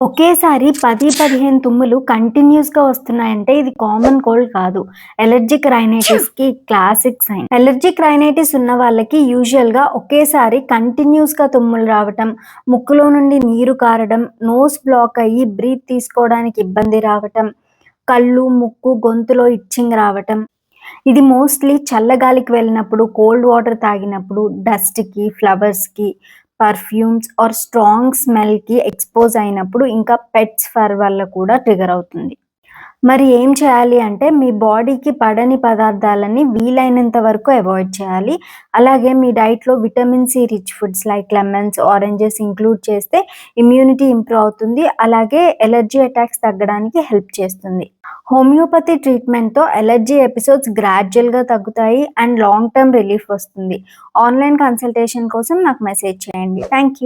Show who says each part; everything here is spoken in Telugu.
Speaker 1: ఒకేసారి 10, 15 తుమ్ములు కంటిన్యూస్‌గా వస్తున్నాయంటే ఇది కామన్ కోల్డ్ కాదు. అలెర్జిక్ రైనైటిస్‌కి క్లాసిక్ సైన్. అలెర్జిక్ రైనైటిస్ ఉన్న వాళ్ళకి యూజువల్‌గా ఒకేసారి కంటిన్యూస్‌గా తుమ్ములు రావటం, ముక్కులో నుండి నీరు కారడం, నోస్ బ్లాక్ అయ్యి బ్రీత్ తీసుకోవడానికి ఇబ్బంది రావటం, కళ్ళు, ముక్కు, గొంతులో ఇచ్చింగ్ రావటం. ఇది మోస్ట్‌లీ చల్లగాలికి వెళ్ళినప్పుడు, కోల్డ్ వాటర్ తాగినప్పుడు, డస్ట్‌కి, ఫ్లవర్స్‌కి, పర్ఫ్యూమ్స్ ఆర్ స్ట్రాంగ్ స్మెల్‌కి ఎక్స్‌పోజ్ అయినప్పుడు, ఇంకా పెట్స్ ఫర్ వల్ల కూడా ట్రిగ్గర్ అవుతుంది. మరి ఏం చేయాలి అంటే, మీ బాడీకి పడని పదార్థాలని వీలైనంత వరకు అవాయిడ్ చేయాలి. అలాగే మీ డైట్‌లో vitamin C rich foods like lemons, oranges include చేస్తే ఇమ్యూనిటీ ఇంప్రూవ్ అవుతుంది. అలాగే అలెర్జీ అటాక్స్ తగ్గడానికి హెల్ప్ చేస్తుంది. హోమియోపతి ట్రీట్మెంట్‌తో అలెర్జీ ఎపిసోడ్స్ గ్రాడ్యుయల్‌గా తగ్గుతాయి అండ్ లాంగ్ టర్మ్ రిలీఫ్ వస్తుంది. ఆన్‌లైన్ కన్సల్టేషన్ కోసం నాకు మెసేజ్ చేయండి. Thank you.